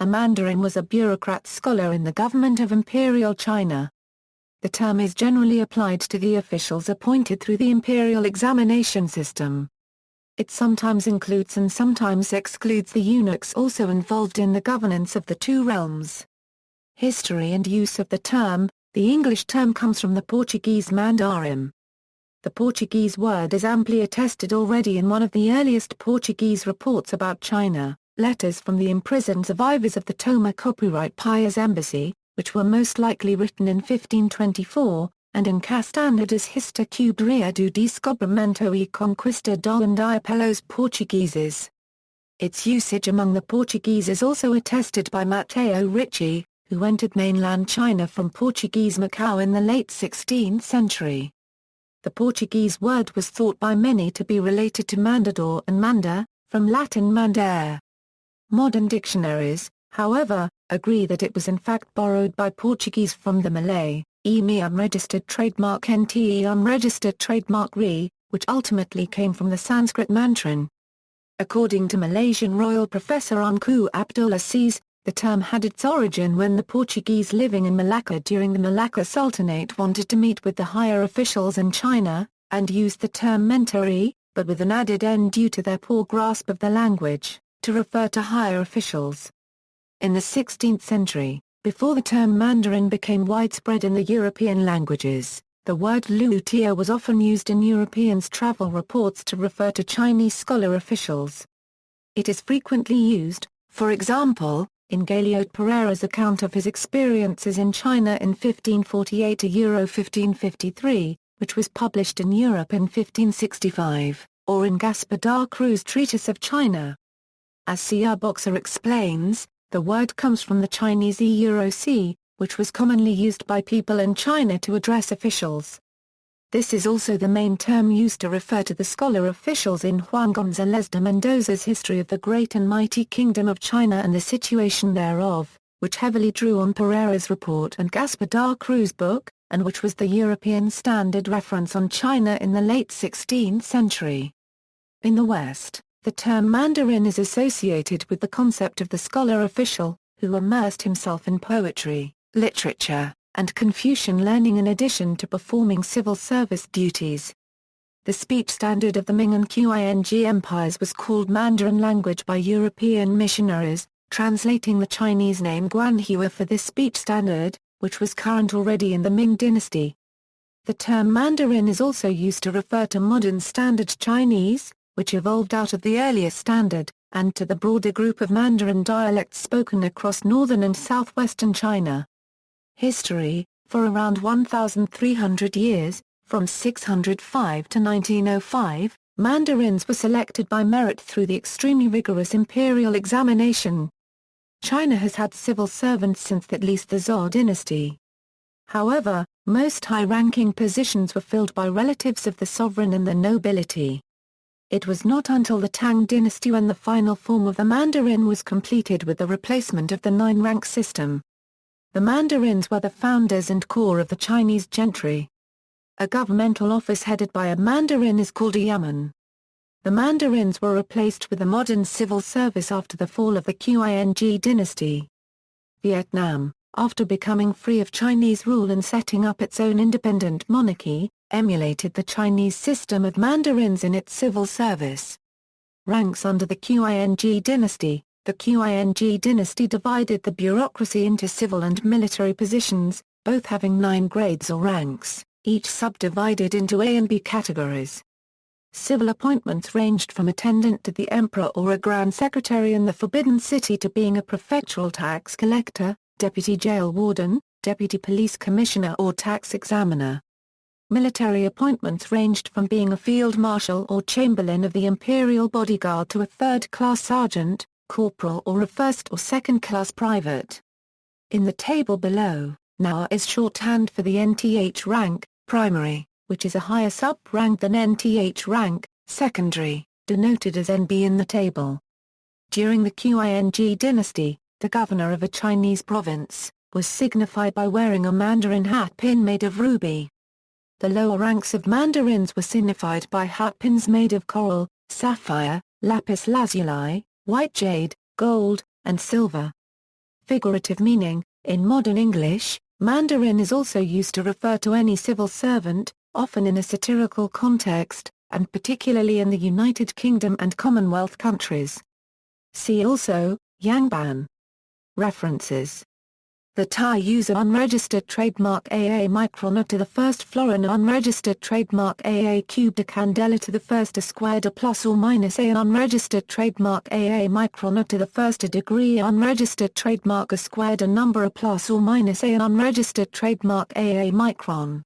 A Mandarin was a bureaucrat scholar in the government of Imperial China. The term is generally applied to the officials appointed through the imperial examination system. It sometimes includes and sometimes excludes the eunuchs also involved in the governance of the two realms. History and use of the term. The English term comes from the Portuguese Mandarin. The Portuguese word is amply attested already in one of the earliest Portuguese reports about China, letters from the imprisoned survivors of the Toma copyright Pia's embassy, which were most likely written in 1524, and in Castanheda's Hista Cubria do Descobrimento e Conquista do India pelos Portugueses. Its usage among the Portuguese is also attested by Matteo Ricci, who entered mainland China from Portuguese Macau in the late 16th century. The Portuguese word was thought by many to be related to mandador and manda, from Latin mandare. Modern dictionaries, however, agree that it was in fact borrowed by Portuguese from the Malay, EMI unregistered trademark NTE unregistered trademark RE, which ultimately came from the Sanskrit Mandarin. According to Malaysian royal professor Unku Abdul Aziz, the term had its origin when the Portuguese living in Malacca during the Malacca Sultanate wanted to meet with the higher officials in China, and used the term mentari, but with an added N due to their poor grasp of the language, to refer to higher officials. In the 16th century, before the term Mandarin became widespread in the European languages, the word luthier was often used in Europeans' travel reports to refer to Chinese scholar officials. It is frequently used, for example, in Galeot Pereira's account of his experiences in China in 1548 to 1553, which was published in Europe in 1565, or in Gaspar da Cruz's Treatise of China. As C.R. Boxer explains, the word comes from the Chinese e-Euro-C, which was commonly used by people in China to address officials. This is also the main term used to refer to the scholar officials in Juan González de Mendoza's History of the Great and Mighty Kingdom of China and the Situation thereof, which heavily drew on Pereira's report and Gaspar da Cruz's book, and which was the European standard reference on China in the late 16th century. In the West, the term Mandarin is associated with the concept of the scholar official, who immersed himself in poetry, literature, and Confucian learning in addition to performing civil service duties. The speech standard of the Ming and Qing empires was called Mandarin language by European missionaries, translating the Chinese name Guanhua for this speech standard, which was current already in the Ming Dynasty. The term Mandarin is also used to refer to modern Standard Chinese, which evolved out of the earlier standard, and to the broader group of Mandarin dialects spoken across northern and southwestern China. History. For around 1,300 years, from 605 to 1905, Mandarins were selected by merit through the extremely rigorous imperial examination. China has had civil servants since at least the Zhou dynasty. However, most high-ranking positions were filled by relatives of the sovereign and the nobility. It was not until the Tang dynasty when the final form of the Mandarin was completed with the replacement of the nine-rank system. The Mandarins were the founders and core of the Chinese gentry. A governmental office headed by a Mandarin is called a yamen. The Mandarins were replaced with the modern civil service after the fall of the Qing dynasty. Vietnam, after becoming free of Chinese rule and setting up its own independent monarchy, emulated the Chinese system of Mandarins in its civil service. Ranks under the Qing dynasty. The Qing dynasty divided the bureaucracy into civil and military positions, both having 9 grades or ranks, each subdivided into A and B categories. Civil appointments ranged from attendant to the emperor or a grand secretary in the Forbidden City to being a prefectural tax collector, deputy jail warden, deputy police commissioner or tax examiner. Military appointments ranged from being a field marshal or chamberlain of the imperial bodyguard to a third-class sergeant, corporal or a first or second-class private. In the table below, now is shorthand for the NTH rank, primary, which is a higher sub-rank than NTH rank, secondary, denoted as NB in the table. During the Qing dynasty, the governor of a Chinese province was signified by wearing a Mandarin hat pin made of ruby. The lower ranks of Mandarins were signified by hat pins made of coral, sapphire, lapis lazuli, white jade, gold, and silver. Figurative meaning. In modern English, Mandarin is also used to refer to any civil servant, often in a satirical context, and particularly in the United Kingdom and Commonwealth countries. See also, Yangban. References. The Thai user unregistered trademark AA micron to the first florin unregistered trademark AA cubed a candela to the first a squared a plus or minus a unregistered trademark AA micron to the first a degree unregistered trademark a squared a number a plus or minus a unregistered trademark AA micron.